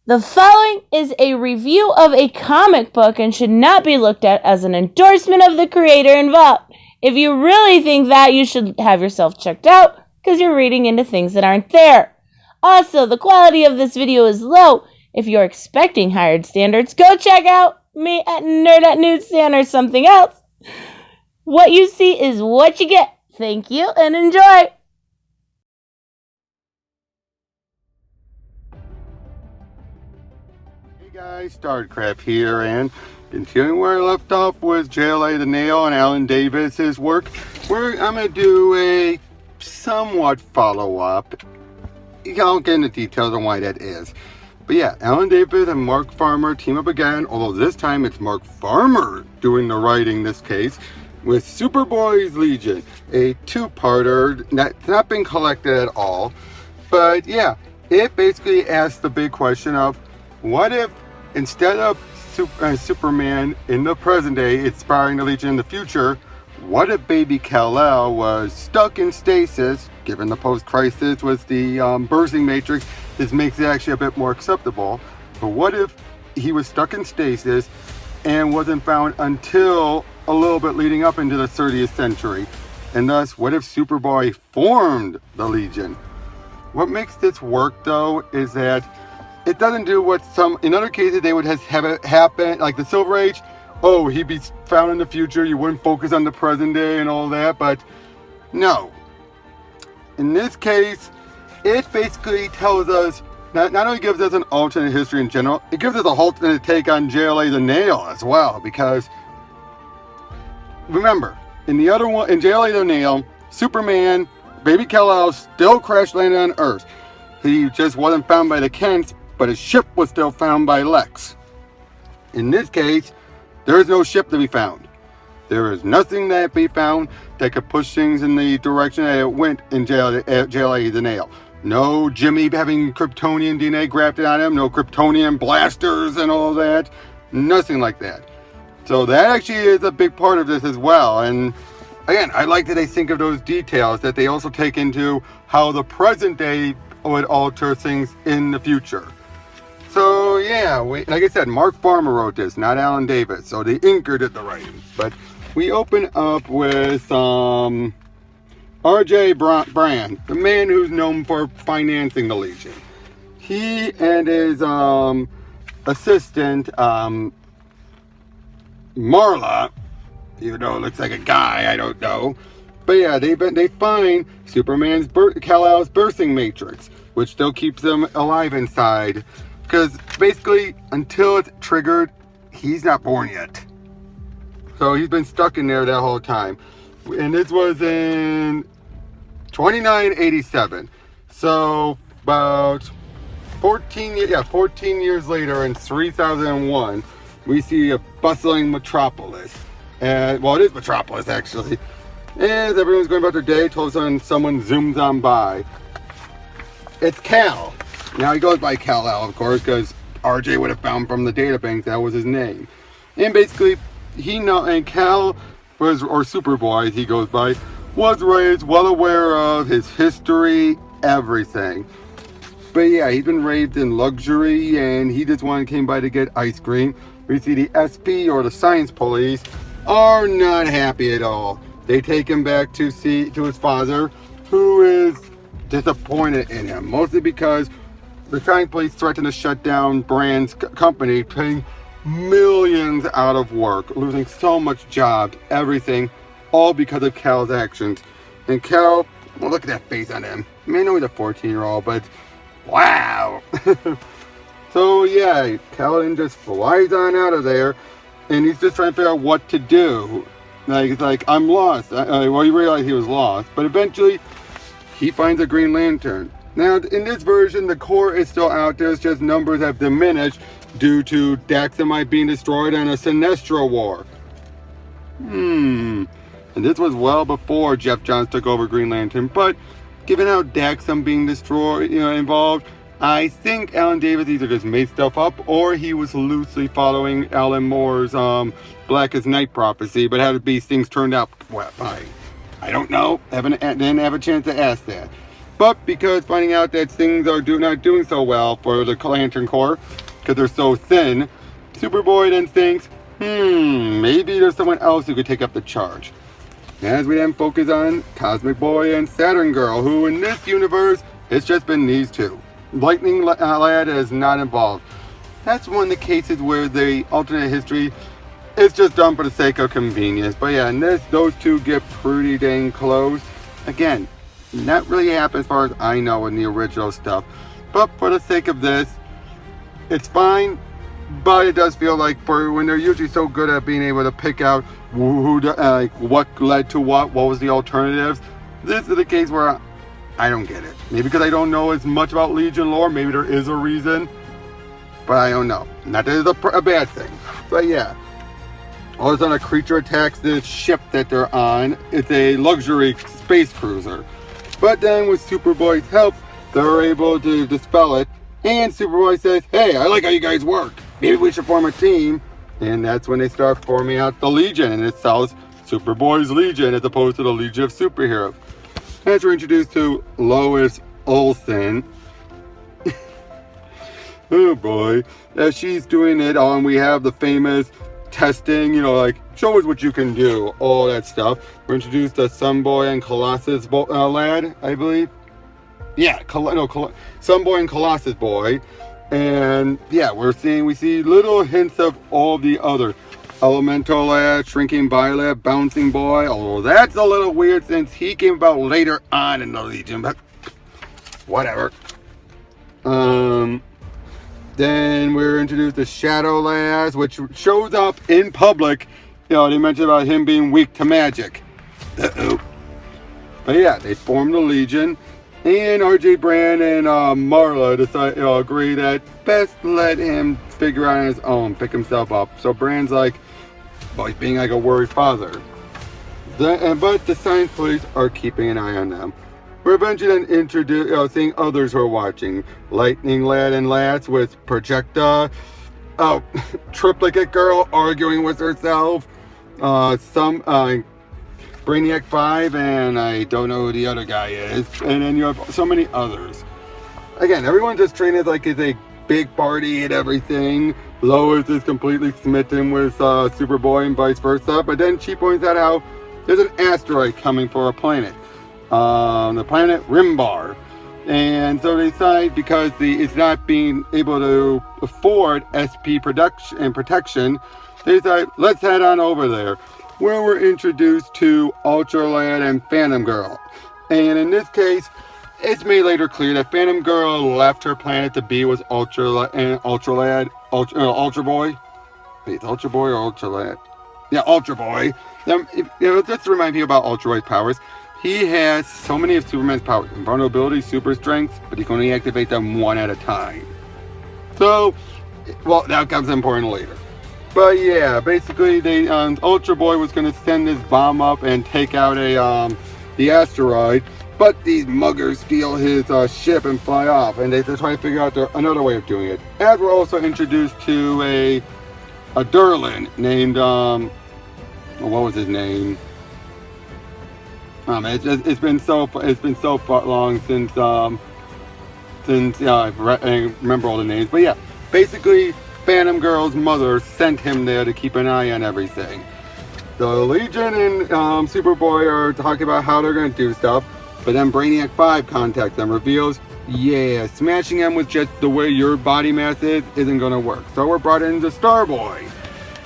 The following is a review of a comic book and should not be looked at as an endorsement of the creator involved. If you really think that, you should have yourself checked out because you're reading into things that aren't there. Also, the quality of this video is low. If you're expecting higher standards, go check out me at Nerd@Newsstand or something else. What you see is what you get. Thank you and enjoy. Hey guys, StarCraft here, and continuing where I left off with JLA the Nail and Alan Davis's work, I'm going to do a somewhat follow-up. I'll get into details on why that is. But yeah, Alan Davis and Mark Farmer team up again, although this time it's Mark Farmer doing the writing in this case, with Superboy's Legion, a two-parter that's not been collected at all. But yeah, it basically asks the big question of, what if instead of Superman in the present day inspiring the Legion in the future, what if baby Kal-El was stuck in stasis? Given the post-crisis with the birthing matrix, this makes it actually a bit more acceptable. But what if he was stuck in stasis and wasn't found until a little bit leading up into the 30th century? And thus, what if Superboy formed the Legion? What makes this work, though, is that it doesn't do what in other cases they would have it happen, like the Silver Age. Oh, he'd be found in the future, you wouldn't focus on the present day and all that, but no. In this case, it basically tells us, not only gives us an alternate history in general, it gives us a alternate take on JLA the Nail as well, because remember, in the other one, in JLA the Nail, Superman, baby Kal-El still crash landed on Earth. He just wasn't found by the Kents, but his ship was still found by Lex. In this case, there is no ship to be found. There is nothing that be found that could push things in the direction that it went in JLA the Nail. No Jimmy having Kryptonian DNA grafted on him, no Kryptonian blasters and all that. Nothing like that. So that actually is a big part of this as well. And again, I like that they think of those details, that they also take into how the present day would alter things in the future. So yeah, like I said, Mark Farmer wrote this, not Alan Davis. So the inker did the writing. But we open up with RJ Brande, the man who's known for financing the Legion. He and his assistant, Marla, even though it looks like a guy, I don't know. But yeah, they find Superman's Kal-El's birthing matrix, which still keeps them alive inside. Because basically, until it's triggered, he's not born yet. So he's been stuck in there that whole time. And this was in 2987. So about 14 years later, in 3001, we see a bustling metropolis. And well, it is Metropolis actually. As everyone's going about their day, all of a sudden someone zooms on by. It's Kal. Now he goes by Kal-El, of course, because RJ would have found from the databank that was his name. And basically, Kal was, or Superboy as he goes by, was raised well aware of his history, everything. But yeah, he's been raised in luxury, and he just came by to get ice cream. We see the SP, or the science police, are not happy at all. They take him back to his father, who is disappointed in him, mostly because the science police threatened to shut down Brande's company, paying millions out of work, losing so much jobs, everything, all because of Kal's actions. And Kal, well, look at that face on him. I mean, I know he's a 14-year-old, but wow. So yeah, Kal then just flies on out of there, and he's just trying to figure out what to do. Like I'm lost. Well, he realized he was lost, but eventually he finds a Green Lantern. Now, in this version, the core is still out there. It's just numbers have diminished due to Daxamite being destroyed in a Sinestro war. And this was well before Jeff Johns took over Green Lantern. But given how Daxam being destroyed, involved, I think Alan Davis either just made stuff up or he was loosely following Alan Moore's Blackest Night prophecy. But how did these things turned out? Well, I don't know. Didn't have a chance to ask that. But because finding out that things are not doing so well for the Lantern Corps, because they're so thin, Superboy then thinks, maybe there's someone else who could take up the charge. As we then focus on Cosmic Boy and Saturn Girl, who in this universe, it's just been these two. Lightning Lad is not involved. That's one of the cases where the alternate history is just done for the sake of convenience. But yeah, in this, those two get pretty dang close. Again, not really happened as far as I know in the original stuff. But for the sake of this, it's fine. But it does feel like for when they're usually so good at being able to pick out what led to what was the alternatives, this is the case where I don't get it. Maybe because I don't know as much about Legion lore, maybe there is a reason, but I don't know. Not that it's a bad thing, but yeah. All of a sudden a creature attacks this ship that they're on. It's a luxury space cruiser. But then with Superboy's help, they're able to dispel it, and Superboy says, hey, I like how you guys work. Maybe we should form a team. And that's when they start forming out the Legion, and it sells Superboy's Legion as opposed to the Legion of Superheroes. As we're introduced to Lois Olsen. Oh boy. As she's doing it on, we have the famous testing, like, show us what you can do, all that stuff. We're introduced to Sunboy and Colossus Lad, I believe. Yeah, Sunboy and Colossus Boy. And yeah, we see little hints of all the other Elemental Lad, Shrinking Violet, Bouncing Boy, although that's a little weird since he came about later on in the Legion, but whatever. Then we're introduced to Shadow Lads, which shows up in public. They mentioned about him being weak to magic. Uh-oh. But yeah, they formed the Legion. And RJ Brande and Marla agree that best let him figure out on his own, pick himself up. So Brande's like, well, he's being like a worried father. But the science police are keeping an eye on them. We're eventually then seeing others who are watching. Lightning Lad and Lads with Projecta. Triplicate Girl arguing with herself. Brainiac 5, and I don't know who the other guy is. And then you have so many others. Again, everyone's just treated like it's a big party and everything. Lois is completely smitten with Superboy and vice versa. But then she points out how there's an asteroid coming for a planet. The planet Rimbar. And so they decide, because it's not being able to afford SP production and protection, they decide, let's head on over there. Where we're introduced to Ultra Lad and Phantom Girl. And in this case, it's made later clear that Phantom Girl left her planet to be with Ultra Boy. Wait, it's Ultra Boy or Ultra Lad? Yeah, Ultra Boy. Just to remind you about Ultra Boy's powers, he has so many of Superman's powers: invulnerability, super strength, but he can only activate them one at a time. So, well, that comes important later. But yeah, basically, Ultra Boy was going to send this bomb up and take out the asteroid, but these muggers steal his ship and fly off, and they're trying to figure out another way of doing it. As we're also introduced to a Durlin named what was his name? It's been so long since I remember all the names. But yeah, basically, Phantom Girl's mother sent him there to keep an eye on everything. The Legion and Superboy are talking about how they're going to do stuff, but then Brainiac 5 contacts them, reveals, yeah, smashing him with just the way your body mass isn't going to work. So we're brought into Starboy.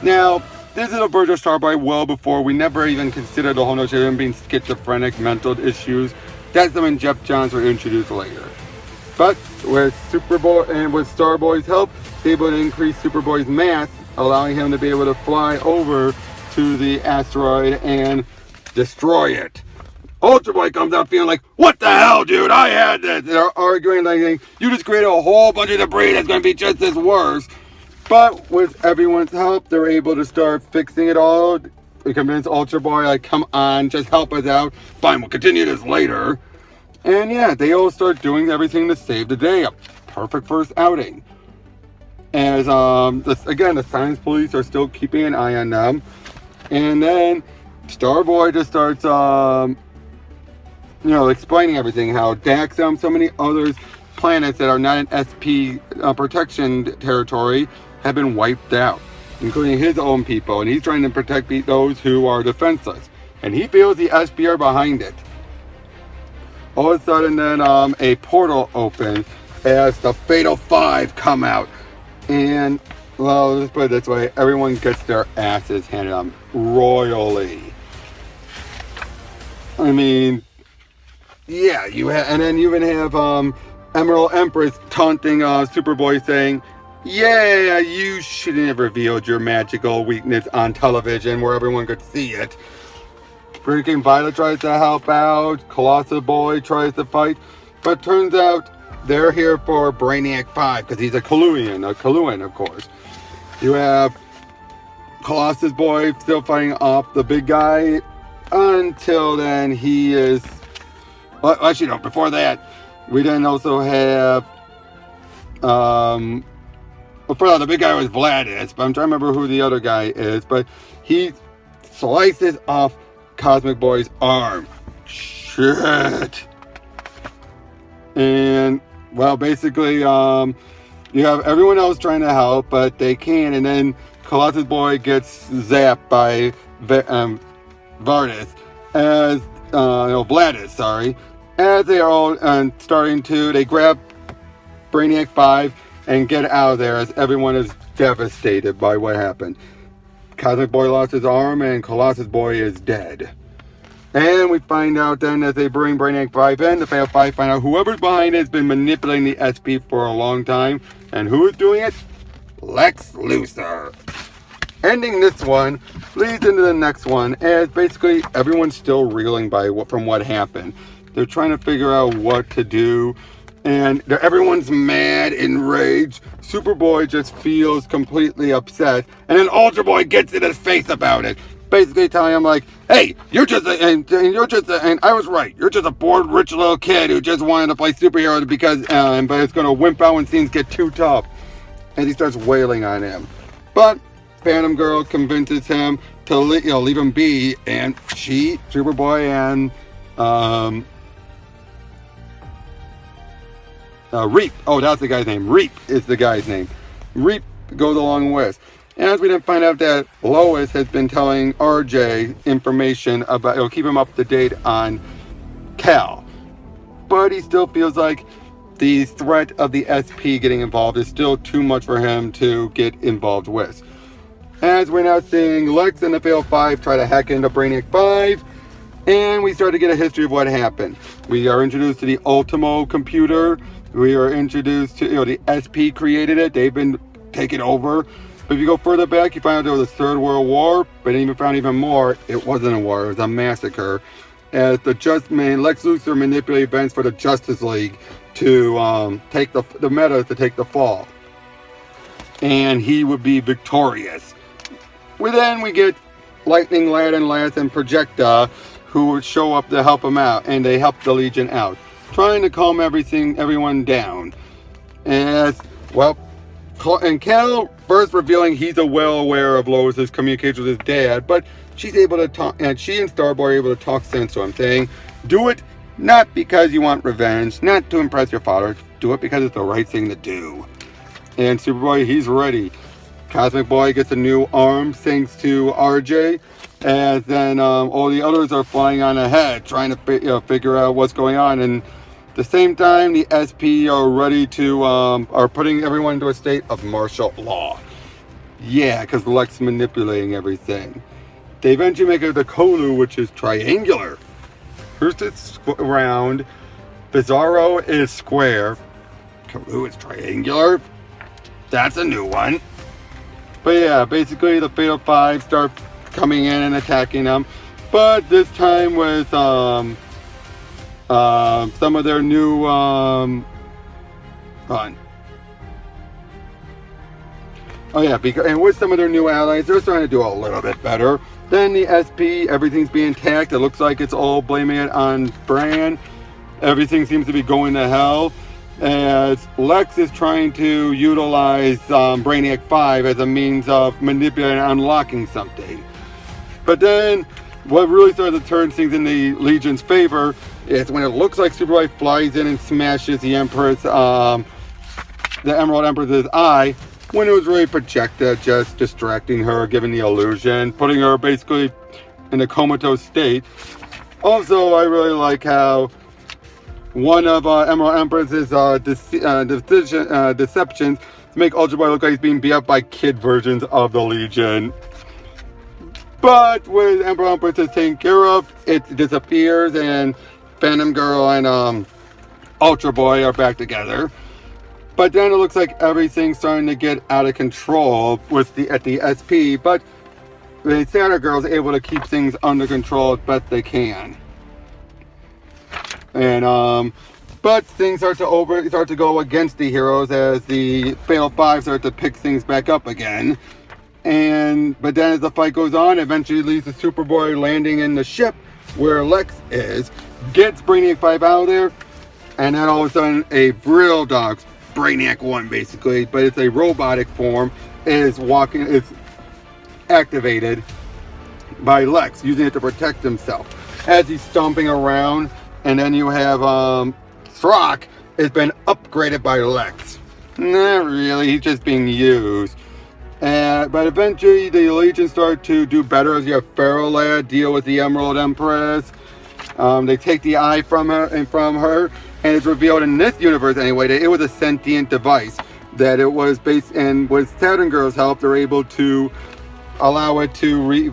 Now, this is a version of Starboy well before we never even considered the whole notion of him being schizophrenic, mental issues. That's when Jeff Johns were introduced later. But with Superboy and with Starboy's help, able to increase Superboy's mass, allowing him to be able to fly over to the asteroid and destroy it. Ultra Boy comes out feeling like, what the hell, dude? I had this. They're arguing like, you just created a whole bunch of debris that's going to be just as worse. But with everyone's help, they're able to start fixing it all. They convince Ultra Boy, like, come on, just help us out. Fine, we'll continue this later. And yeah, they all start doing everything to save the day. A perfect first outing. As, again, the science police are still keeping an eye on them. And then Starboy just starts explaining everything, how Daxam, so many others planets that are not in SP protection territory have been wiped out, including his own people, and he's trying to protect those who are defenseless, and he feels the SP are behind it. All of a sudden then a portal opens as the Fatal Five come out, and well, let's put it this way, everyone gets their asses handed on royally. I mean, yeah, and then you even have Emerald Empress taunting Superboy, saying, yeah, you shouldn't have revealed your magical weakness on television where everyone could see it. Freaking Violet tries to help out, Colossus Boy tries to fight, but turns out they're here for Brainiac 5 because he's a Kaluan, of course. You have Colossus Boy still fighting off the big guy until then he is... Well, actually, no, before that, we then also have... before that, the big guy was Vladis, but I'm trying to remember who the other guy is, but he slices off Cosmic Boy's arm. Shit. And, well, basically, you have everyone else trying to help, but they can't, and then Colossus Boy gets zapped by Vardis, as, Vladis, sorry, as they are all starting to, they grab Brainiac 5 and get out of there as everyone is devastated by what happened. Cosmic Boy lost his arm and Colossus Boy is dead. And we find out then as they bring Brainiac 5 in, the Fatal 5 find out whoever's behind it has been manipulating the SP for a long time. And who is doing it? Lex Luthor. Ending this one leads into the next one, as basically everyone's still reeling from what happened. They're trying to figure out what to do, and everyone's mad, enraged. Superboy just feels completely upset, and then Ultra Boy gets in his face about it, basically telling him like, "Hey, and I was right. You're just a bored, rich little kid who just wanted to play superhero because, but it's gonna wimp out when things get too tough." And he starts wailing on him, but Phantom Girl convinces him to leave him be, and Superboy, and Reap. Oh, that's the guy's name. Reap is the guy's name. Reap goes along with. As we then find out that Lois has been telling RJ information about, it'll keep him up to date on Cal. But he still feels like the threat of the SP getting involved is still too much for him to get involved with. As we're now seeing Lex and the Fatal 5 try to hack into Brainiac 5, and we start to get a history of what happened. We are introduced to the Ultimo computer. We are introduced to, the SP created it. They've been taken over. But if you go further back, you find out there was a Third World War, but even found even more, it wasn't a war, it was a massacre. As Lex Luthor manipulated events for the Justice League to take the metas to take the fall. And he would be victorious. Then we get Lightning Lad and Projecta, who would show up to help him out, and they help the Legion out, trying to calm everyone down. And Cal first revealing he's well aware of Lois's communication with his dad, but she's able to talk, and she and Starboy are able to talk sense to him, saying, "Do it not because you want revenge, not to impress your father. Do it because it's the right thing to do." And Superboy, he's ready. Cosmic Boy gets a new arm thanks to RJ, and then all the others are flying on ahead, trying to figure out what's going on. And at the same time, the SP are ready to are putting everyone into a state of martial law. Yeah, because Lex manipulating everything. They eventually make it to Kolu, which is triangular. First it's round, Bizarro is square, Kolu is triangular. That's a new one. But yeah, basically the Fatal 5 start coming in and attacking them, but this time with some of their new and with some of their new allies, they're starting to do a little bit better. Then the SP, everything's being attacked. It looks like it's all blaming it on Bran. Everything seems to be going to hell, as Lex is trying to utilize Brainiac 5 as a means of manipulating and unlocking something. But then, what really started to turn things in the Legion's favor It's when it looks like Superboy flies in and smashes the Empress, the Emerald Empress's eye, when it was really projected, just distracting her, giving the illusion, putting her basically in a comatose state. Also, I really like how one of Emerald Empress's deceptions to make Ultra Boy look like he's being beat up by kid versions of the Legion. But with Emerald Empress taken care of, it disappears, and Phantom Girl and Ultra Boy are back together. But then it looks like everything's starting to get out of control at the SP, but the Saturn Girl is able to keep things under control as best they can. And but things start to go against the heroes as the Fatal Five start to pick things back up again. But then as the fight goes on, eventually leads to Superboy landing in the ship where Lex is, gets Brainiac 5 out of there, and then all of a sudden a real dog, Brainiac 1 basically, but it's a robotic form, is activated by Lex, using it to protect himself as he's stomping around. And then you have Throck has been upgraded by Lex. Not really, he's just being used. But eventually the Legion start to do better as you have Pharaoh Lad deal with the Emerald Empress. They take the eye from her, and it's revealed in this universe anyway that it was a sentient device. That it was based, and with Saturn Girl's help, they're able to allow it to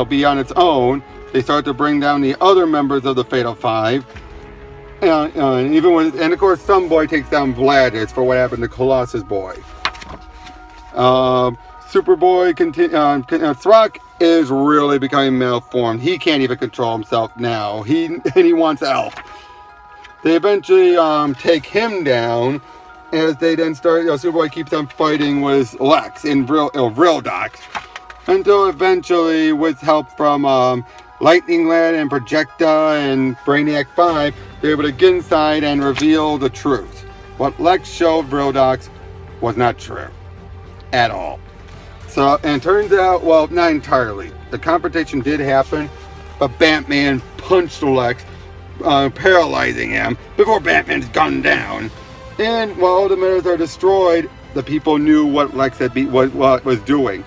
be on its own. They start to bring down the other members of the Fatal Five. And of course, some boy takes down Vladis for what happened to Colossus Boy. Superboy, Throck is really becoming malformed. He can't even control himself now. He wants help. They eventually take him down as they then start. Superboy keeps on fighting with Lex in real docs until eventually, with help from Lightning Lad and Projecta and Brainiac 5, they're able to get inside and reveal the truth. What Lex showed Brildox was not true at all. So, and it turns out, well, not entirely. The confrontation did happen, but Batman punched Lex, paralyzing him before Batman's gunned down. And while all the mirrors are destroyed, the people knew what Lex what was doing.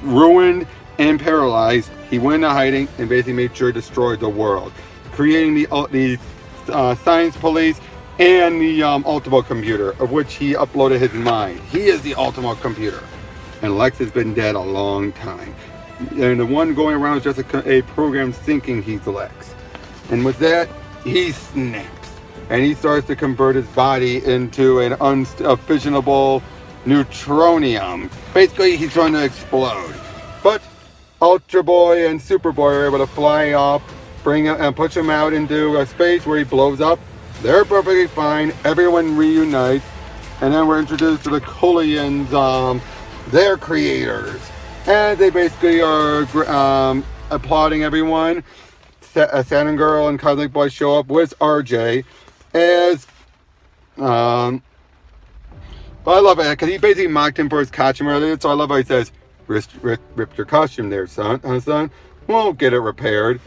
Ruined and paralyzed, he went into hiding and basically made sure he destroyed the world, creating the science police and the Ultimo computer, of which he uploaded his mind. He is the Ultimo computer, and Lex has been dead a long time. And the one going around is just a program thinking he's Lex. And with that, he snaps, and he starts to convert his body into an unfissionable neutronium. Basically, he's trying to explode. But Ultra Boy and Superboy are able to fly off, bring him and push him out into a space where he blows up. They're perfectly fine. Everyone reunites, and then we're introduced to the Cullians, their creators, and they basically are applauding everyone. Saturn Girl and Cosmic Boy show up with RJ as I love it because he basically mocked him for his costume earlier, so I love how he says, ripped your costume there, son. Won't get it repaired.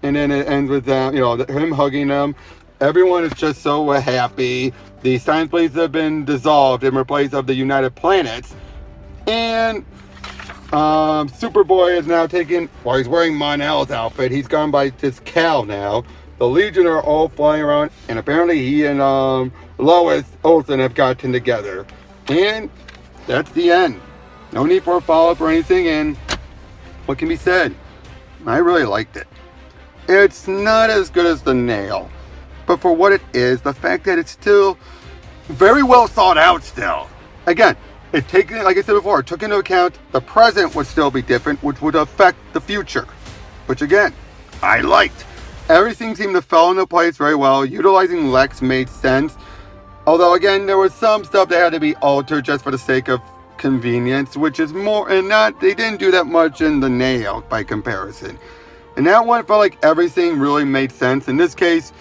And then it ends with him hugging them. Everyone is just so happy. The science police have been dissolved in replace of the United Planets. And Superboy is now taken, while he's wearing Mon-El's outfit, he's gone by his Cal now. The Legion are all flying around, and apparently he and Lois Olsen have gotten together. And that's the end. No need for a follow-up or anything, and what can be said? I really liked it. It's not as good as The Nail, but for what it is, the fact that it's still very well thought out still. Again, like I said before, it took into account the present would still be different, which would affect the future. Which again, I liked. Everything seemed to fall into place very well. Utilizing Lex made sense. Although again, there was some stuff that had to be altered just for the sake of convenience, which is more, and not, they didn't do that much in The Nail by comparison. And that one felt like everything really made sense. In this case,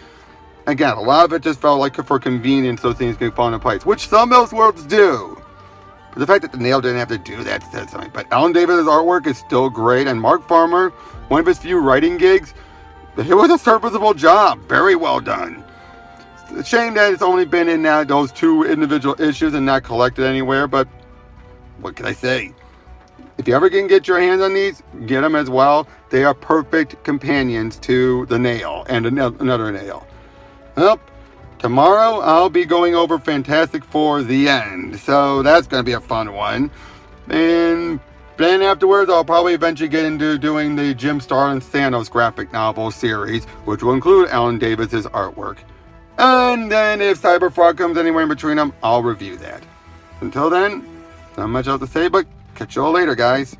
again, a lot of it just felt like for convenience, those things can fall into place, which some of those worlds do. But the fact that The Nail didn't have to do that said something. But Alan Davis' artwork is still great, and Mark Farmer, one of his few writing gigs, It was a serviceable job. Very well done. It's a shame that it's only been in those 2 individual issues and not collected anywhere, but what can I say? If you ever can get your hands on these, get them as well. They are perfect companions to the Nail and another Nail. Well, tomorrow I'll be going over Fantastic Four: The End, so that's going to be a fun one. And then afterwards, I'll probably eventually get into doing the Jim Starlin Thanos graphic novel series, which will include Alan Davis's artwork. And then if Cyberfrog comes anywhere in between them, I'll review that. Until then, not much else to say, but catch you all later, guys.